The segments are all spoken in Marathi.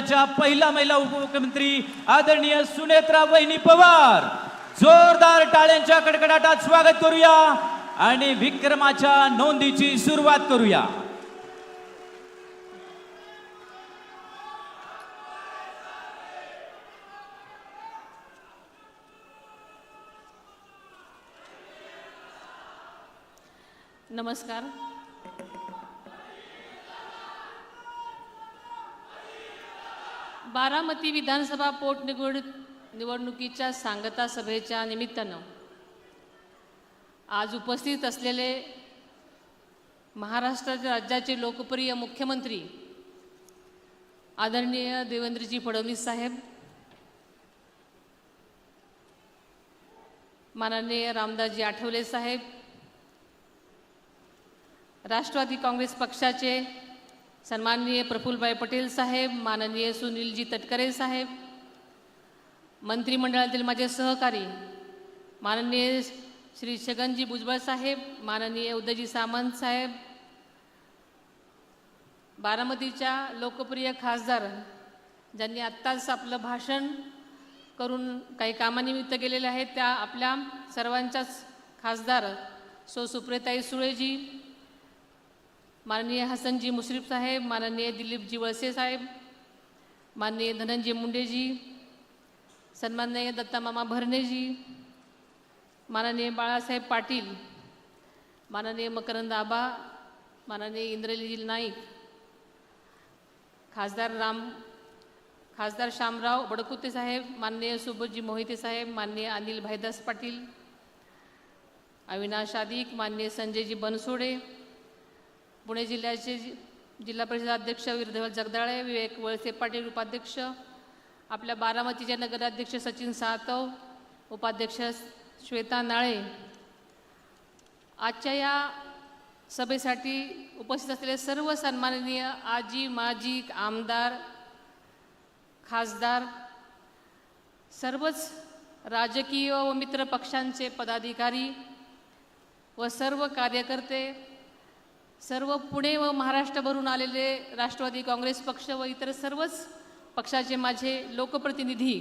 राज्याच्या पहिला महिला उपमुख्यमंत्री आदरणीय सुनेत्रा वहिनी पवार, जोरदार टाळ्यांच्या कडकडाटात स्वागत करूया आणि विक्रमाच्या नोंदीची सुरुवात करूया। नमस्कार। बारामती विधानसभा पोटनिवडणुकीच्या सांगता सभेच्या निमित्तानं आज उपस्थित असलेले महाराष्ट्र राज्याचे लोकप्रिय मुख्यमंत्री आदरणीय देवेंद्रजी फडणवीस साहेब, माननीय रामदासजी आठवले साहेब, राष्ट्रवादी काँग्रेस पक्षाचे सन्माननीय प्रफुल्लभाई पटेल साहेब, माननीय सुनीलजी तटकरे साहेब, मंत्रिमंडळातील माझे सहकारी माननीय श्री छगनजी भुजबळ साहेब, माननीय उदयजी सामंत साहेब, बारामतीच्या लोकप्रिय खासदार ज्यांनी आत्ताच आपलं भाषण करून काही कामानिमित्त गेलेले आहेत, त्या आपल्या सर्वांच्याच खासदार सुप्रियाताई सुळेजी, माननीय हसनजी मुश्रीफ साहेब, माननीय दिलीपजी वळसे साहेब, माननीय धनंजय मुंडेजी, सन्माननीय दत्तामामा भरणेजी, माननीय बाळासाहेब पाटील, माननीय मकरंद आबा, माननीय इंद्रलीजी नाईक, खासदार शामराव बडकुते साहेब, माननीय सुबोधजी मोहिते साहेब, माननीय अनिल भाईदास पाटील, अविनाश आदिक, माननीय संजयजी बनसोडे, पुणे जिल्ह्याचे जिल्हा परिषद अध्यक्ष वीरधवल जगदाळे, विवेक वळसे पाटील उपाध्यक्ष, आपल्या बारामतीचे नगराध्यक्ष सचिन सातव, उपाध्यक्ष श्वेता नाळे, आजच्या या सभेसाठी उपस्थित असलेले सर्व सन्माननीय आजी माजी आमदार खासदार, सर्वच राजकीय व मित्र पक्षांचे पदाधिकारी व सर्व कार्यकर्ते, सर्व पुणे व महाराष्ट्रभरून आलेले राष्ट्रवादी काँग्रेस पक्ष व इतर सर्वच पक्षाचे माझे लोकप्रतिनिधी,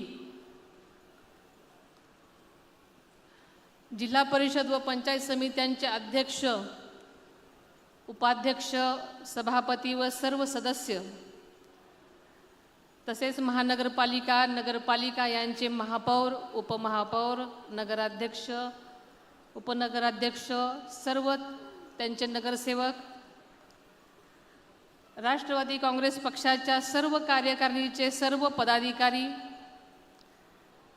जिल्हा परिषद व पंचायत समित्यांचे अध्यक्ष, उपाध्यक्ष, सभापती व सर्व सदस्य, तसेच महानगरपालिका, नगरपालिका यांचे महापौर, उपमहापौर, नगराध्यक्ष, उपनगराध्यक्ष, सर्व त्यांचे नगरसेवक, राष्ट्रवादी काँग्रेस पक्षाच्या सर्व कार्यकारिणीचे सर्व पदाधिकारी,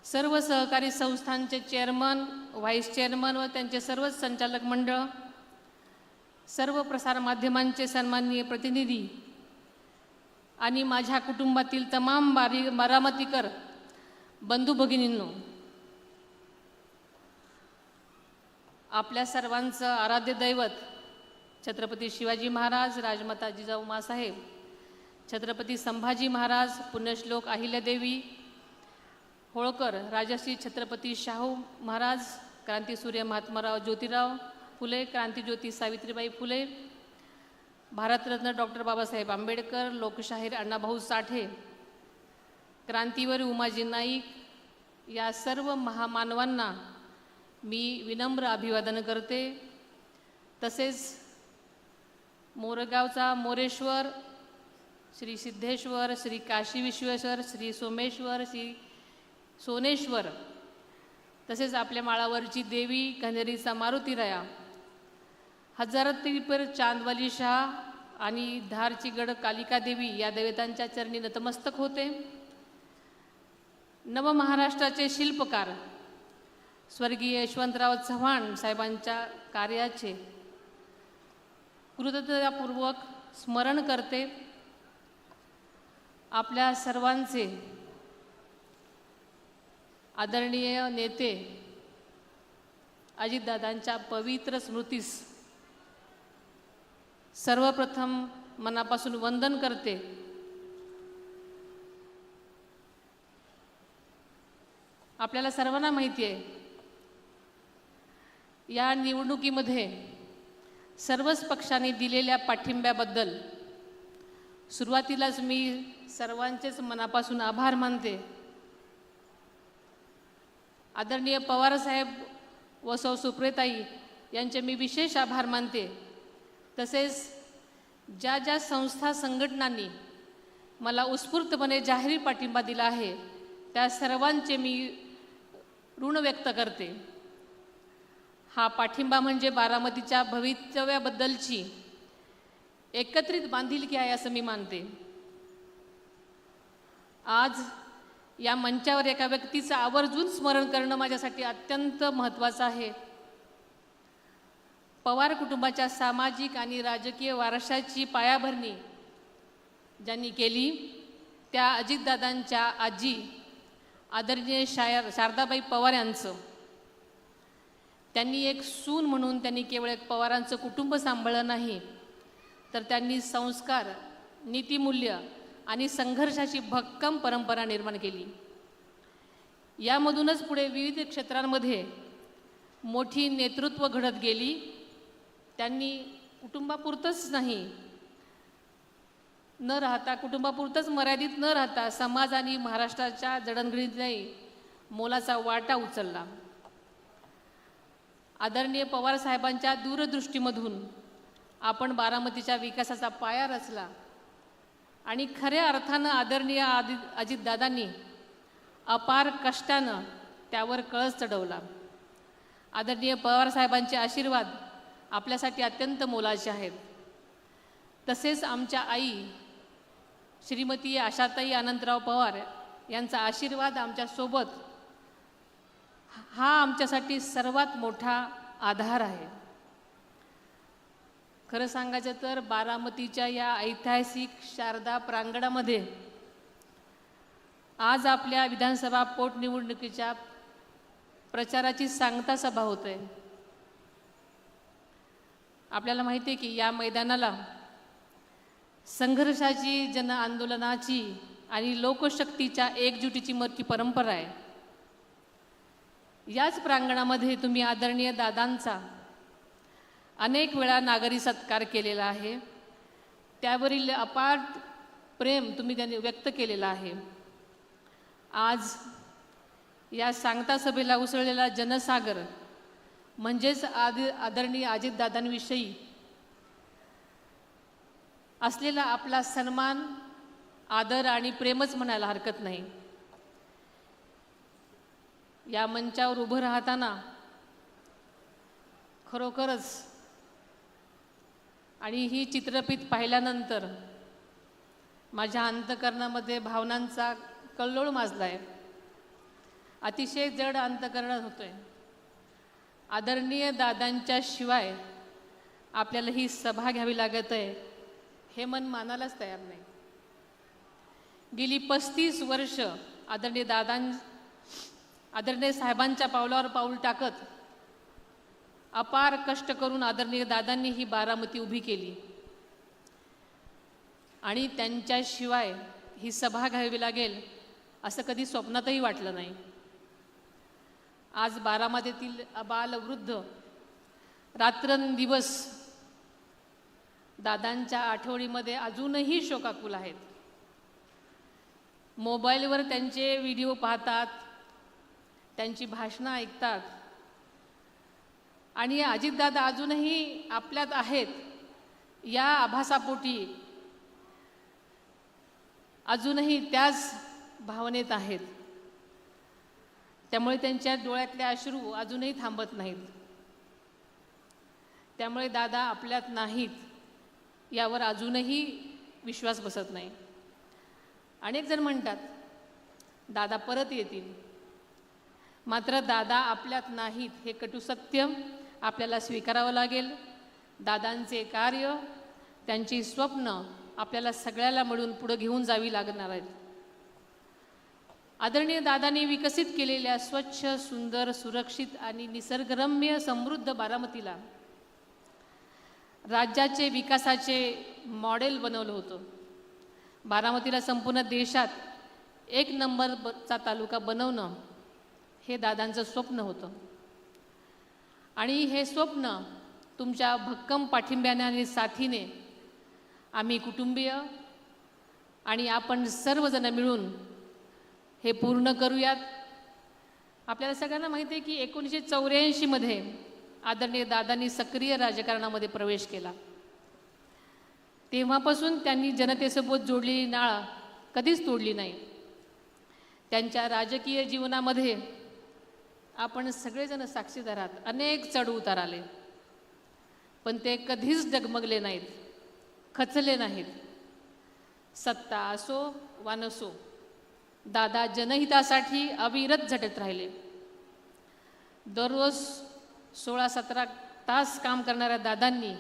सर्व सहकारी संस्थांचे चेअरमन, व्हाईस चेअरमन व त्यांचे सर्वच संचालक मंडळ, सर्व प्रसारमाध्यमांचे सन्माननीय प्रतिनिधी आणि माझ्या कुटुंबातील तमाम बारामतीकर बंधू भगिनींनो, आपल्या सर्वांचं आराध्य दैवत छत्रपती शिवाजी महाराज, राजमाता जिजाऊ माँसाहेब, छत्रपती संभाजी महाराज, पुण्यश्लोक अहिल्यादेवी होळकर, राजश्री छत्रपती शाहू महाराज, क्रांतीसूर्य महात्माराव ज्योतिराव फुले, क्रांतीज्योती सावित्रीबाई फुले, भारतरत्न डॉक्टर बाबासाहेब आंबेडकर, लोकशाहीर अण्णाभाऊ साठे, क्रांतीवीर उमाजी नाईक, या सर्व महामानवांना मी विनम्र अभिवादन करते। तसेच मोरगावचा मोरेश्वर, श्री सिद्धेश्वर, श्री काशी विश्वेश्वर, श्री सोमेश्वर, श्री सोनेश्वर, तसेच आपल्या माळावरची देवी कन्हेरीचा मारुतीराया, हजारतीपर चांदवाली शाह आणि धारची गड कालिका देवी या देवतांच्या चरणी नतमस्तक होते। नवमहाराष्ट्राचे शिल्पकार स्वर्गीय यशवंतराव चव्हाण साहेबांच्या कार्याचे कृतज्ञतापूर्वक स्मरण करते। आपल्या सर्वांचे आदरणीय नेते अजितदादांच्या पवित्र स्मृतीस सर्वप्रथम मनापासून वंदन करते। आपल्याला सर्वांना माहिती आहे, या निवडणुकीमध्ये सर्वच पक्षांनी दिलेल्या पाठिंब्याबद्दल सुरुवातीलाच मी सर्वांचेच मनापासून आभार मानते. आदरणीय पवारसाहेब व सौ सुप्रियाताई यांचे मी विशेष आभार मानते. तसेच ज्या ज्या संस्था संघटनांनी मला उत्स्फूर्तपणे जाहीर पाठिंबा दिला आहे त्या सर्वांचे मी ऋण व्यक्त करते. हा पाठिंबा म्हणजे बारामतीच्या भवितव्याबद्दलची एकत्रित बांधिलकी आहे असं मी मानते. आज या मंचावर एका व्यक्तीचं आवर्जून स्मरण करणं माझ्यासाठी अत्यंत महत्त्वाचं आहे. पवार कुटुंबाच्या सामाजिक आणि राजकीय वारशाची पायाभरणी ज्यांनी केली त्या अजितदादांच्या आजी आदरणीय शारदाबाई पवार यांचं. त्यांनी एक सून म्हणून त्यांनी केवळ एक पवारांचं कुटुंब सांभाळलं नाही, तर त्यांनी संस्कार, नीतिमूल्य आणि संघर्षाची भक्कम परंपरा निर्माण केली. यामधूनच पुढे विविध क्षेत्रांमध्ये मोठी नेतृत्व घडत गेली. त्यांनी कुटुंबापुरतंच नाही न राहता, कुटुंबापुरतंच मर्यादित न राहता समाज आणि महाराष्ट्राच्या जडणघडणीतही मोलाचा वाटा उचलला. आदरणीय पवार साहेबांच्या दूरदृष्टीमधून आपण बारामतीच्या विकासाचा पाया रचला आणि खऱ्या अर्थानं आदरणीय अजितदादांनी अपार कष्टानं त्यावर कळस चढवला. आदरणीय पवार साहेबांचे आशीर्वाद आपल्यासाठी अत्यंत मोलाचे आहेत. तसेच आमच्या आई श्रीमती आशाताई अनंतराव पवार यांचा आशीर्वाद आमच्यासोबत हा आमच्यासाठी सर्वात मोठा आधार आहे. खरं सांगायचं तर बारामतीच्या या ऐतिहासिक शारदा प्रांगणामध्ये आज आपल्या विधानसभा पोटनिवडणुकीच्या प्रचाराची सांगता सभा होते. आपल्याला माहिती आहे की या मैदानाला संघर्षाची, जन आंदोलनाची आणि लोकशक्तीच्या एकजुटीची मोठी परंपरा आहे. याच प्रांगणामध्ये तुम्ही आदरणीय दादांचा अनेक वेळा नागरी सत्कार केलेला आहे. त्यावरील अपार प्रेम तुम्ही त्यांनी व्यक्त केलेला आहे. आज या सांगता सभेला उसळलेला जनसागर म्हणजेच आदरणीय अजितदादांविषयी असलेला आपला सन्मान, आदर आणि प्रेमच म्हणायला हरकत नाही. या मंचावर उभं राहताना खरोखरच आणि ही चित्रफित पाहिल्यानंतर माझ्या अंतःकरणामध्ये भावनांचा कल्लोळ माजला आहे. अतिशय जड अंतःकरण होतोय. आदरणीय दादांच्या शिवाय आपल्याला ही सभा घ्यावी लागत आहे हे मन मानायलाच तयार नाही. गेली 35 वर्ष आदरणीय साहेबांच्या पावलावर पाऊल टाकत अपार कष्ट करून आदरणीय दादांनी ही बारामती उभी केली आणि त्यांच्याशिवाय ही सभा घ्यावी लागेल असं कधी स्वप्नातही वाटलं नाही. आज बारामतीतील आबालवृद्ध रात्रंदिवस दादांच्या आठवणीमध्ये अजूनही शोकाकुल आहेत. मोबाईलवर त्यांचे व्हिडिओ पाहतात, त्यांची भाषणं ऐकतात आणि अजितदादा अजूनही आपल्यात आहेत या आभासापोटी अजूनही त्याच भावनेत आहेत. त्यामुळे त्यांच्या डोळ्यातले अश्रू अजूनही थांबत नाहीत. त्यामुळे दादा आपल्यात नाहीत यावर अजूनही विश्वास बसत नाही. अनेक जण म्हणतात दादा परत येतील, मात्र दादा आपल्यात नाहीत हे कटू सत्य आपल्याला स्वीकारावं लागेल. दादांचे कार्य, त्यांची स्वप्न आपल्याला सगळ्याला मिळून पुढे घेऊन जावी लागणार आहेत. आदरणीय दादांनी विकसित केलेल्या स्वच्छ, सुंदर, सुरक्षित आणि निसर्गरम्य समृद्ध बारामतीला राज्याचे विकासाचे मॉडेल बनवलं होतं. बारामतीला संपूर्ण देशात 1 नंबरचा तालुका बनवणं हे दादांचं स्वप्न होतं आणि हे स्वप्न तुमच्या भक्कम पाठिंब्याने आणि साथीने आम्ही कुटुंबीय, आणि आपण सर्वजण मिळून हे पूर्ण करूयात. आपल्याला सगळ्यांना माहिती आहे की 1984मध्ये आदरणीय दादांनी सक्रिय राजकारणामध्ये प्रवेश केला. तेव्हापासून त्यांनी जनतेसोबत जोडलेली नाळ कधीच तोडली नाही. त्यांच्या राजकीय जीवनामध्ये आपण सगळेजण साक्षीदार आहात. अनेक चढउतार आले, पण ते कधीच डगमगले नाहीत, खचले नाहीत. सत्ता असो वा नसो, दादा जनहितासाठी अविरत झटत राहिले. दररोज 16-17 तास काम करणाऱ्या दादांनी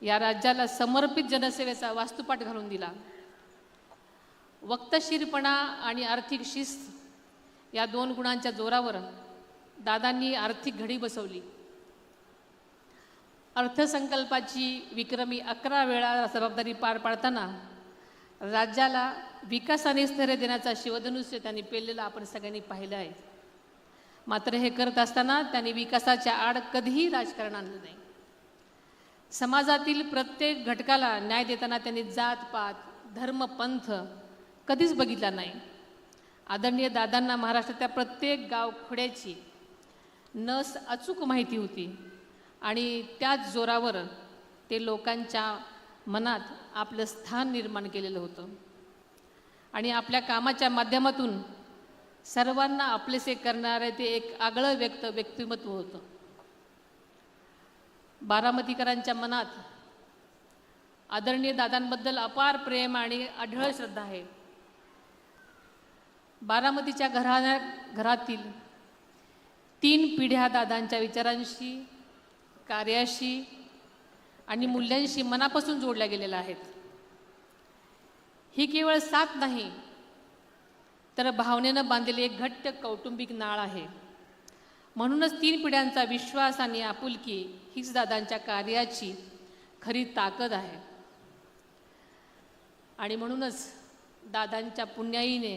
या राज्याला समर्पित जनसेवेचा वास्तुपाठ घालून दिला. वक्तशीरपणा आणि आर्थिक शिस्त या 2 गुणांच्या जोरावर दादांनी आर्थिक घडी बसवली. अर्थसंकल्पाची विक्रमी 11 वेळा जबाबदारी पार पाडताना राज्याला विकासाने स्थैर्य देण्याचा शिवधनुष्य त्यांनी पेललेलं आपण सगळ्यांनी पाहिलं आहे. मात्र हे करत असताना त्यांनी विकासाच्या आड कधीही राजकारण आणलं नाही. समाजातील प्रत्येक घटकाला न्याय देताना त्यांनी जात-पात, धर्म, पंथ कधीच बघितला नाही. आदरणीय दादांना महाराष्ट्राच्या प्रत्येक गावखोड्याची नस अचूक माहिती होती आणि त्याच जोरावर ते लोकांच्या मनात आपलं स्थान निर्माण केलेलं होतं आणि आपल्या कामाच्या माध्यमातून सर्वांना आपलेसे करणारे ते एक आगळं व्यक्तिमत्व होतं. बारामतीकरांच्या मनात आदरणीय दादांबद्दल अपार प्रेम आणि अढळ श्रद्धा आहे. बारामतीच्या घरातील 3 पिढ्या दादांच्या विचारांशी, कार्याशी आणि मूल्यांशी मनापासून जोडल्या गेलेल्या आहेत. ही केवळ साथ नाही, तर भावनेनं बांधलेली एक घट्ट कौटुंबिक नाळ आहे. म्हणूनच 3 पिढ्यांचा विश्वास आणि आपुलकी हीच दादांच्या कार्याची खरी ताकद आहे. आणि म्हणूनच दादांच्या पुण्याईने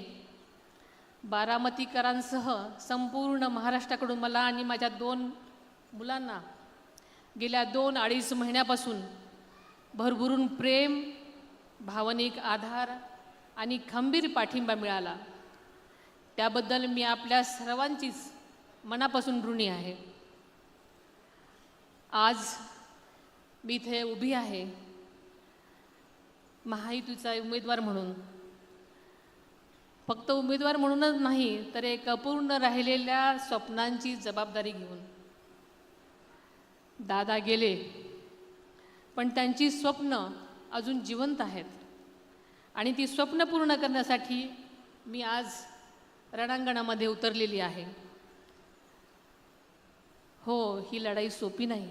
बारामतीकरांसह संपूर्ण महाराष्ट्राकडून मला आणि माझ्या 2 मुलांना गेल्या 2-2.5 महिन्यापासून भरभरून प्रेम, भावनिक आधार आणि खंबीर पाठिंबा मिळाला. त्याबद्दल मी आपल्या सर्वांचीच मनापासून ऋणी आहे. आज मी इथे उभी आहे महायुतीचा उमेदवार म्हणून. फक्त उमेदवार म्हणूनच नाही, तर एक अपूर्ण राहिलेल्या स्वप्नांची जबाबदारी घेऊन. दादा गेले, पण त्यांची स्वप्न अजून जिवंत आहेत आणि ती स्वप्न पूर्ण करण्यासाठी मी आज रणांगणामध्ये उतरलेली आहे. हो, ही लढाई सोपी नाही,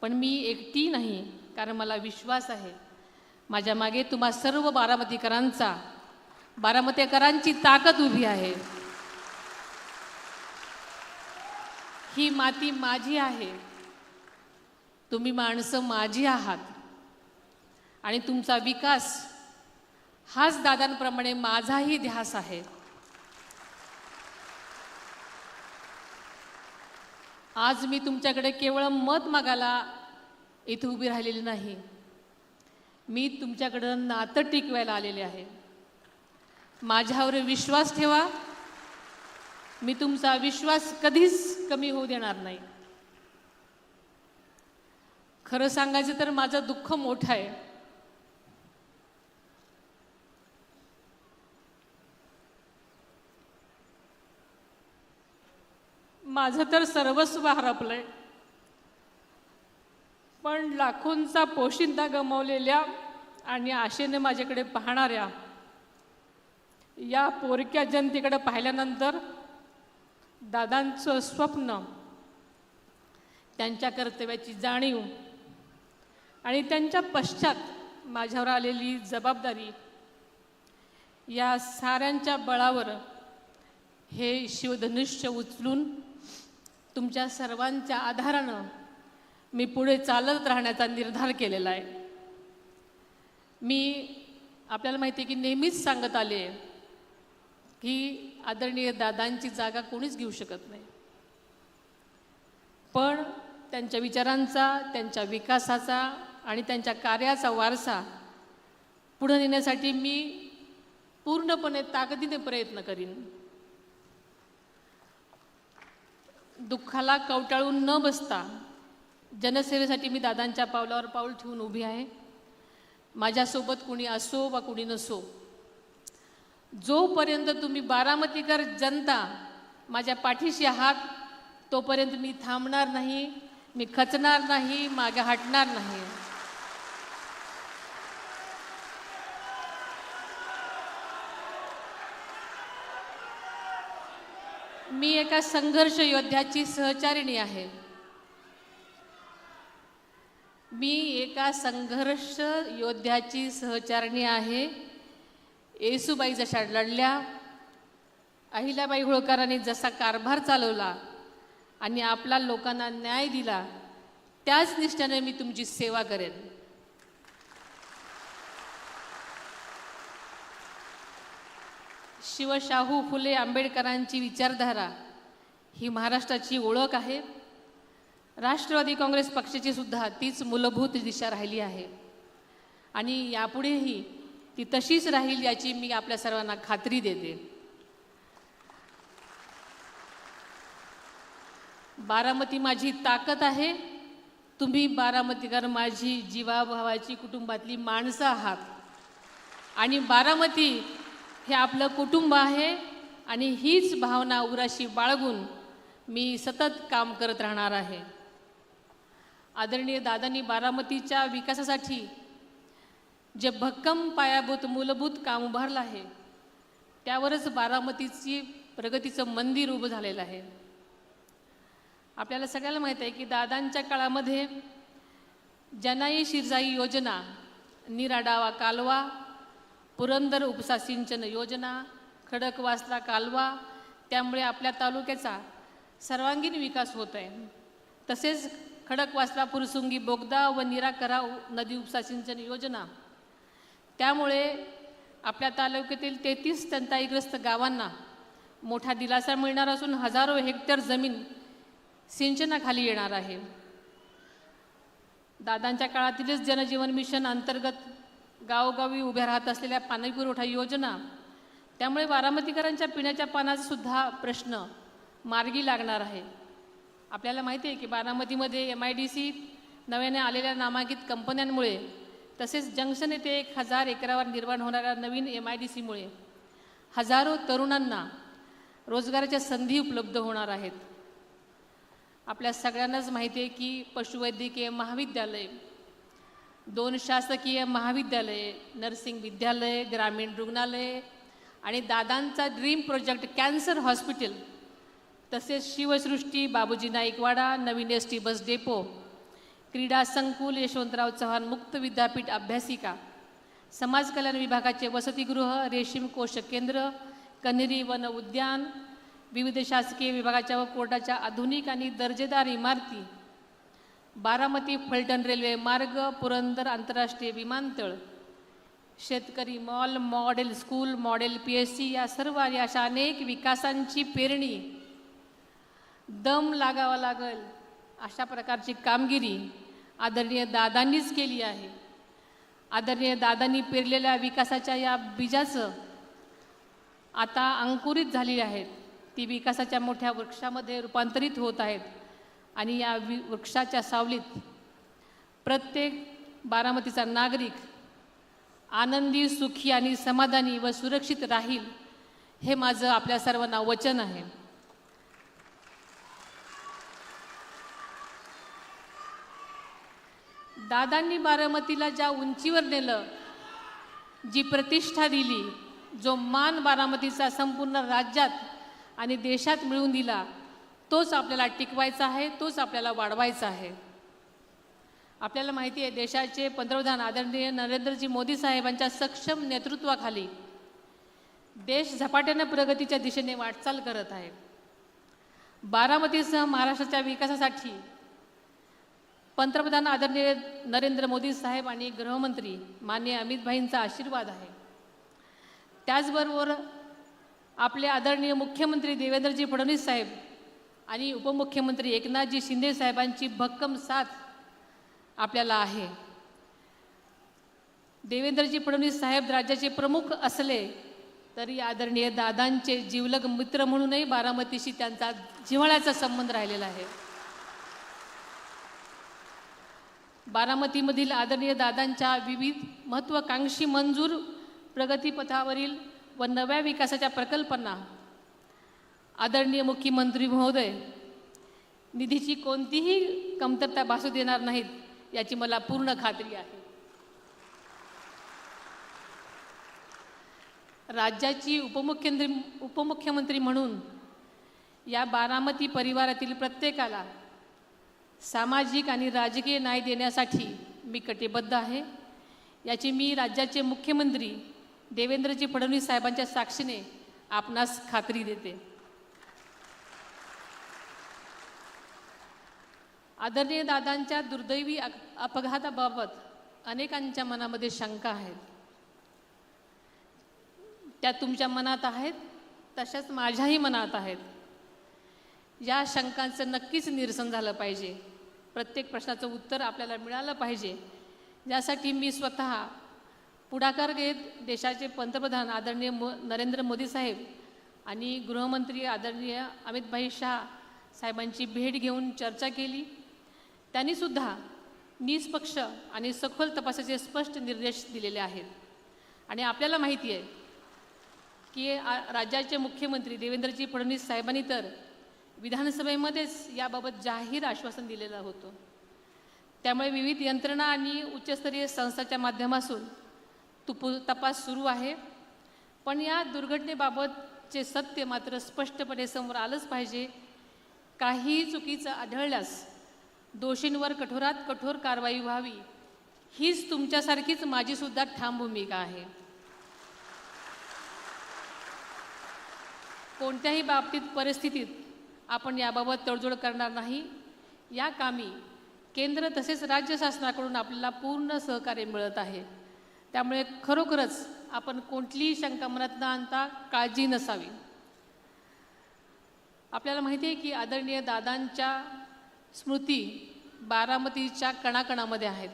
पण मी एकटी नाही, कारण मला विश्वास आहे माझ्या मागे तुम्हा सर्व बारामतीकरांची ताकद उभी आहे. ही माती माझी आहे, तुम्ही माणसं माझी आहात आणि तुमचा विकास हाच दादांप्रमाणे माझाही ध्यास आहे. आज मी तुमच्याकडे केवळ मत मागायला इथे उभी राहिलेली नाही, मी तुमच्याकडं नातं टिकवायला आलेले आहे. माझ्यावर विश्वास ठेवा, मी तुमचा विश्वास कधीच कमी होऊ देणार नाही. खरं सांगायचं तर माझं दुःख मोठं आहे. माझं तर सर्वस्व हरपलंय, पण लाखोंचा पोशिंदा गमावलेल्या आणि आशेने माझ्याकडे पाहणाऱ्या या पोरक्या जनतेकडे पाहिल्यानंतर दादांचं स्वप्न, त्यांच्या कर्तव्याची जाणीव आणि त्यांच्या पश्चात माझ्यावर आलेली जबाबदारी, या साऱ्यांच्या बळावर हे शिवधनुष्य उचलून तुमच्या सर्वांच्या आधारानं मी पुढे चालत राहण्याचा निर्धार केलेला आहे. मी आपल्याला माहिती आहे की नेहमीच सांगत आले की आदरणीय दादांची जागा कोणीच घेऊ शकत नाही, पण त्यांच्या विचारांचा, त्यांच्या विकासाचा आणि त्यांच्या कार्याचा वारसा पुढे नेण्यासाठी मी पूर्णपणे ताकदीने प्रयत्न करीन. दुःखाला कवटाळून न बसता जनसेवेसाठी मी दादांच्या पावलावर पाऊल ठेवून उभी आहे. माझ्यासोबत कुणी असो वा कुणी नसो, जोपर्यंत तुम्ही बारामतीकर जनता माझ्या पाठीशी आहात तोपर्यंत मी थांबणार नाही, मी खचणार नाही, मागे हटणार नाही. मी एका संघर्ष योद्ध्याची सहचारिणी आहे. मी एका संघर्ष योद्ध्याची सहचारिणी आहे. येसूबाई जशा लढल्या, अहिल्याबाई होळकरांनी जसा कारभार चालवला आणि आपला लोकांना न्याय दिला, त्याच निष्ठेने मी तुमची सेवा करेन. शिवशाहू फुले आंबेडकरांची विचारधारा ही महाराष्ट्राची ओळख आहे. राष्ट्रवादी काँग्रेस पक्षाची सुद्धा तीच मूलभूत दिशा राहिली आहे आणि यापुढेही ती तशीच राहील याची मी आपल्या सर्वांना खात्री देते. बारामती माझी ताकद आहे. तुम्ही बारामतीकर माझी जीवाभावाची कुटुंबातली माणसं आहात आणि बारामती हे आपलं कुटुंब आहे आणि हीच भावना उराशी बाळगून मी सतत काम करत राहणार आहे. आदरणीय दादांनी बारामतीच्या विकासासाठी जे भक्कम पायाभूत मूलभूत काम उभारलं आहे त्यावरच बारामतीची प्रगतीचं मंदिर उभं झालेलं आहे. आपल्याला सगळ्याला माहीत आहे की दादांच्या काळामध्ये जनाई शिरसाई योजना, निराडावा कालवा, पुरंदर उपसा सिंचन योजना, खडकवासला कालवा, त्यामुळे आपल्या तालुक्याचा सर्वांगीण विकास होत आहे. तसेच खडकवासला फुरसुंगी बोगदा व निराकरा नदी उपसा सिंचन योजना, त्यामुळे आपल्या तालुक्यातील 33 टंचाईग्रस्त गावांना मोठा दिलासा मिळणार असून हजारो हेक्टर जमीन सिंचनाखाली येणार आहे. दादांच्या काळातीलच जनजीवन मिशन अंतर्गत गावोगावी उभ्या राहत असलेल्या पाणीपुरवठा योजना, त्यामुळे बारामतीकरांच्या पिण्याच्या पाण्याचा सुद्धा प्रश्न मार्गी लागणार आहे. आपल्याला माहिती आहे की बारामतीमध्ये MIDC नव्याने आलेल्या नामांकित कंपन्यांमुळे तसेच जंक्शन येथे 1000 एकरावर निर्माण होणाऱ्या नवीन MIDC मुळे हजारो तरुणांना रोजगाराच्या संधी उपलब्ध होणार आहेत. आपल्या सगळ्यांनाच माहिती आहे की पशुवैद्यकीय महाविद्यालय, 2 शासकीय महाविद्यालये, नर्सिंग विद्यालय, ग्रामीण रुग्णालय आणि दादांचा ड्रीम प्रोजेक्ट कॅन्सर हॉस्पिटल, तसेच शिवसृष्टी, बाबूजी नाईकवाडा, नवीन ST बस डेपो, क्रीडा संकुल, यशवंतराव चव्हाण मुक्त विद्यापीठ अभ्यासिका, समाज कल्याण विभागाचे वसतिगृह, रेशीम कोश केंद्र, कन्हेरी वन उद्यान, विविध शासकीय विभागाच्या व कोर्टाच्या आधुनिक आणि दर्जेदार इमारती, बारामती फलटण रेल्वे मार्ग, पुरंदर आंतरराष्ट्रीय विमानतळ, शेतकरी mall, model school, model PSC या सर्व आणि अशा अनेक विकासांची पेरणी दम लागावा लागेल अशा प्रकारची कामगिरी आदरणीय दादांनीच केली आहे. आदरणीय दादांनी पेरलेल्या विकासाच्या या बीजाचं आता अंकुरित झाली आहेत. ती विकासाच्या मोठ्या वृक्षामध्ये रूपांतरित होत आहेत आणि या वृक्षाच्या सावलीत प्रत्येक बारामतीचा नागरिक आनंदी, सुखी आणि समाधानी व सुरक्षित राहील, हे माझं आपल्या सर्वांना वचन आहे. दादांनी बारामतीला ज्या उंचीवर नेलं, जी प्रतिष्ठा दिली, जो मान बारामतीचा संपूर्ण राज्यात आणि देशात मिळवून दिला, तोच आपल्याला टिकवायचा आहे, तोच आपल्याला वाढवायचा आहे. आपल्याला माहिती आहे देशाचे पंतप्रधान आदरणीय नरेंद्रजी मोदी साहेबांच्या सक्षम नेतृत्वाखाली देश झपाट्याने प्रगतीच्या दिशेने वाटचाल करत आहे. बारामतीसह महाराष्ट्राच्या विकासासाठी पंतप्रधान आदरणीय नरेंद्र मोदी साहेब आणि गृहमंत्री माननीय अमित भाईंचा आशीर्वाद आहे. त्याचबरोबर आपले आदरणीय मुख्यमंत्री देवेंद्रजी फडणवीस साहेब आणि उपमुख्यमंत्री एकनाथजी शिंदे साहेबांची भक्कम साथ आपल्याला आहे. देवेंद्रजी फडणवीस साहेब राज्याचे प्रमुख असले तरी आदरणीय दादांचे जिवलग मित्र म्हणूनही बारामतीशी त्यांचा जिव्हाळ्याचा संबंध राहिलेला आहे. बारामतीमधील आदरणीय दादांच्या विविध महत्त्वाकांक्षी मंजूर प्रगतीपथावरील व नव्या विकासाच्या प्रकल्पांना आदरणीय मुख्यमंत्री महोदय निधीची कोणतीही कमतरता भासू देणार नाहीत याची मला पूर्ण खात्री आहे. राज्याची उपमुख्यमंत्री म्हणून या बारामती परिवारातील प्रत्येकाला सामाजिक आणि राजकीय न्याय देण्यासाठी मी कटिबद्ध आहे. याची मी राज्याचे मुख्यमंत्री देवेंद्रजी फडणवीस साहेबांच्या साक्षीने आपणास खात्री देते. आदरणीय दादांच्या दुर्दैवी अपघाताबाबत अनेकांच्या मनामध्ये शंका आहेत. त्या तुमच्या मनात आहेत, तशाच माझ्याही मनात आहेत. या शंकांचं नक्कीच निरसन झालं पाहिजे. प्रत्येक प्रश्नाचं उत्तर आपल्याला मिळालं पाहिजे. यासाठी मी स्वतः पुढाकार घेत देशाचे पंतप्रधान आदरणीय नरेंद्र मोदी साहेब आणि गृहमंत्री आदरणीय अमितभाई शाह साहेबांची भेट घेऊन चर्चा केली. त्यांनीसुद्धा निष्पक्ष आणि सखोल तपासाचे स्पष्ट निर्देश दिलेले आहेत. आणि आपल्याला माहिती आहे की राज्याचे मुख्यमंत्री देवेंद्रजी फडणवीस साहेबांनी तर विधानसभेमध्येच याबाबत जाहीर आश्वासन दिलेलं होतं. त्यामुळे विविध यंत्रणा आणि उच्चस्तरीय संस्थांच्या माध्यमातून तपास सुरू आहे. पण या दुर्घटनेबाबतचे सत्य मात्र स्पष्टपणे समोर आलंच पाहिजे. काही चुकीचं आढळल्यास दोषींवर कठोरात कठोर कारवाई व्हावी हीच तुमच्यासारखीच माझीसुद्धा ठाम भूमिका आहे. कोणत्याही बाबतीत परिस्थितीत आपण याबाबत तडजोड करणार नाही. या कामी केंद्र तसेच राज्य शासनाकडून आपल्याला पूर्ण सहकार्य मिळत आहे. त्यामुळे खरोखरच आपण कोणतीही शंका मनात न आणता काळजी नसावी. आपल्याला माहिती आहे की आदरणीय दादांच्या स्मृती बारामतीच्या कणाकणामध्ये आहेत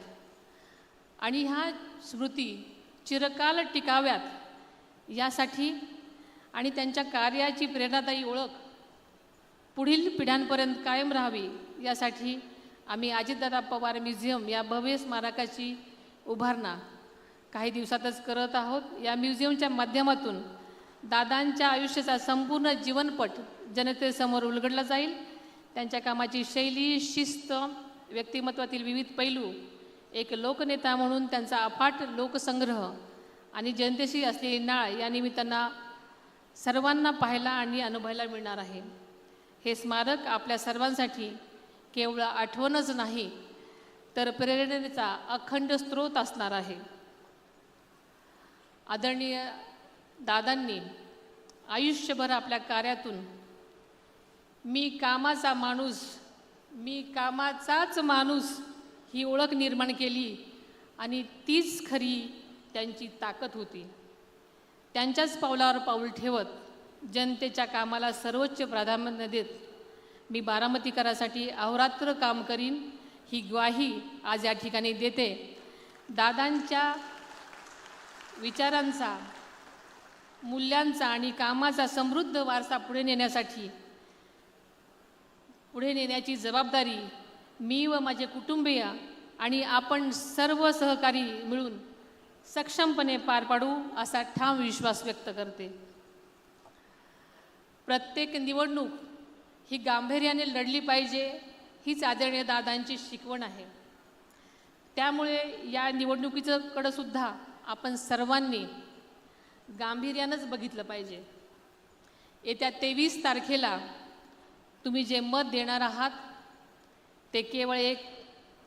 आणि ह्या स्मृती चिरकाल टिकाव्यात यासाठी आणि त्यांच्या कार्याची प्रेरणादायी ओळख पुढील पिढ्यांपर्यंत कायम राहावी यासाठी आम्ही अजितदादा पवार म्युझियम या भव्य स्मारकाची उभारणा काही दिवसातच करत आहोत. या म्युझियमच्या माध्यमातून दादांच्या आयुष्याचा संपूर्ण जीवनपट जनतेसमोर उलगडला जाईल. त्यांच्या कामाची शैली, शिस्त, व्यक्तिमत्वातील विविध पैलू, एक लोकनेता म्हणून त्यांचा अफाट लोकसंग्रह आणि जनतेशी असलेली नाळ या निमित्तानं सर्वांना पाहायला आणि अनुभवायला मिळणार आहे. हे स्मारक आपल्या सर्वांसाठी केवळ आठवणच नाही तर प्रेरणेचा अखंड स्रोत असणार आहे. आदरणीय दादांनी आयुष्यभर आपल्या कार्यातून मी कामाचाच माणूस ही ओळख निर्माण केली आणि तीच खरी त्यांची ताकद होती. त्यांच्याच पावलावर पाऊल ठेवत जनतेच्या कामाला सर्वोच्च प्राधान्य देत मी बारामतीकरांसाठी अहोरात्र काम करीन ही ग्वाही आज या ठिकाणी देते. दादांच्या विचारांचा, मूल्यांचा आणि कामाचा समृद्ध वारसा पुढे नेण्याची जबाबदारी मी व माझे कुटुंबीय आणि आपण सर्व सहकारी मिळून सक्षमपणे पार पाडू असा ठाम विश्वास व्यक्त करते. प्रत्येक निवडणूक ही गांभीर्याने लढली पाहिजे हीच आदरणीय दादांची शिकवण आहे. त्यामुळे या निवडणुकीकडे सुद्धा आपण सर्वांनी गांभीर्यानंच बघितलं पाहिजे. येत्या 23 तारखेला तुम्ही जे मत देणार आहात ते केवळ एक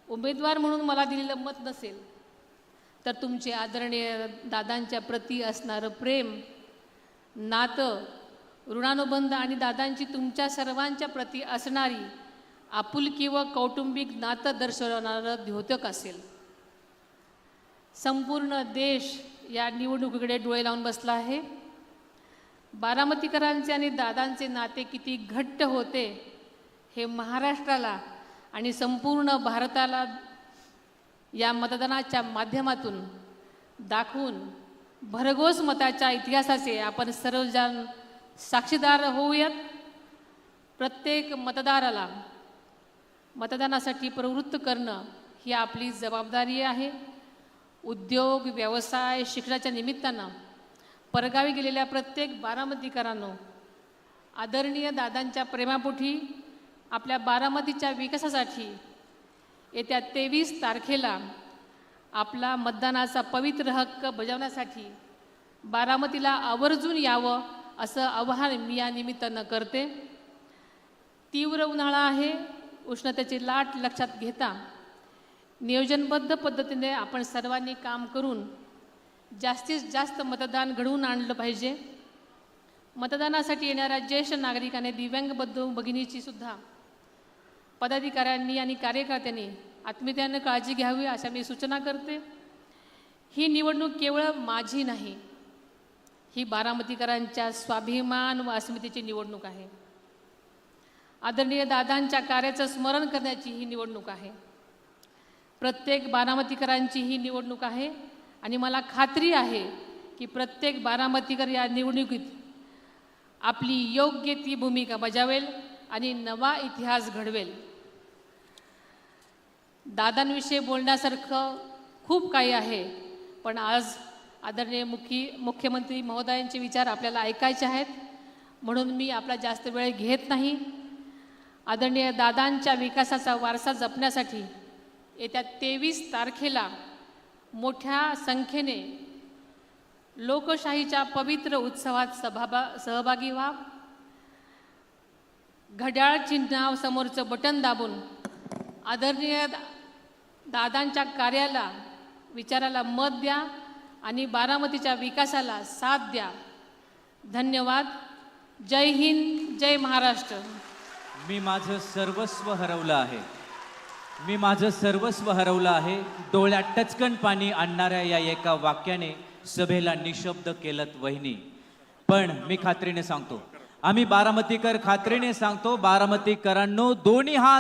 उमेदवार म्हणून मला दिलेलं मत नसेल तर तुमचे आदरणीय दादांच्या प्रती असणारं प्रेम, नातं, ऋणानुबंध आणि दादांची तुमच्या सर्वांच्या प्रती असणारी आपुलकी व कौटुंबिक नातं दर्शवणारं द्योतक असेल. संपूर्ण देश या निवडणुकीकडे डोळे लावून बसला आहे. बारामतीकरांचे आणि दादांचे नाते किती घट्ट होते हे महाराष्ट्राला आणि संपूर्ण भारताला या मतदानाच्या माध्यमातून दाखवून भरघोस मताच्या इतिहासाचे आपण सर्वजण साक्षीदार होऊयात. प्रत्येक मतदाराला मतदानासाठी प्रवृत्त करणं ही आपली जबाबदारी आहे. उद्योग, व्यवसाय, शिक्षणाच्या निमित्तानं परगावी गेलेल्या प्रत्येक बारामतीकरांनो, आदरणीय दादांच्या प्रेमापोटी आपल्या बारामतीच्या विकासासाठी येत्या 23 तारखेला आपला मतदानाचा पवित्र हक्क बजावण्यासाठी बारामतीला आवर्जून यावं असं आवाहन मी या निमित्तानं करते. तीव्र उन्हाळा आहे. उष्णतेची लाट लक्षात घेता नियोजनबद्ध पद्धतीने आपण सर्वांनी काम करून जास्तीत जास्त मतदान घडवून आणलं पाहिजे. मतदानासाठी येणाऱ्या ज्येष्ठ नागरिकांनी, दिव्यांग बंधू भगिनीची सुद्धा पदाधिकाऱ्यांनी आणि कार्यकर्त्यांनी आत्मीयतेने काळजी घ्यावी अशा मी सूचना करते. ही निवडणूक केवळ माझी नाही, ही बारामतीकरांच्या स्वाभिमान व अस्मितेची निवडणूक आहे. आदरणीय दादांच्या कार्याचं स्मरण करण्याची ही निवडणूक आहे. प्रत्येक बारामतीकरांची ही निवडणूक आहे आणि मला खात्री आहे की प्रत्येक बारामतीकर या निवडणुकीत आपली योग्य ती भूमिका बजावेल आणि नवा इतिहास घडवेल. दादांविषयी बोलण्यासारखं खूप काही आहे, पण आज आदरणीय मुख्यमंत्री महोदयांचे विचार आपल्याला ऐकायचे आहेत, म्हणून मी आपला जास्त वेळ घेत नाही. आदरणीय दादांच्या विकासाचा वारसा जपण्यासाठी येत्या 23 तारखेला मोठ्या संख्येने लोकशाहीच्या पवित्र उत्सवात सहभागी व्हा. घड्याळ चिन्हासमोरचं बटन दाबून आदरणीय दादांच्या कार्याला, विचाराला मत द्या आणि बारामतीच्या विकासाला साथ द्या. धन्यवाद. जय हिंद, जय महाराष्ट्र. मी माझं सर्वस्व हरवलं आहे. मी माझं सर्वस्व हरवलं आहे. डोळ्यात टचकन पाणी आणणाऱ्या या एका वाक्याने सभेला निशब्द केलं वहिनी. पण मी खात्रीने सांगतो, आम्ही बारामतीकर खात्रीने सांगतो, बारामतीकरांनो, दोन्ही हात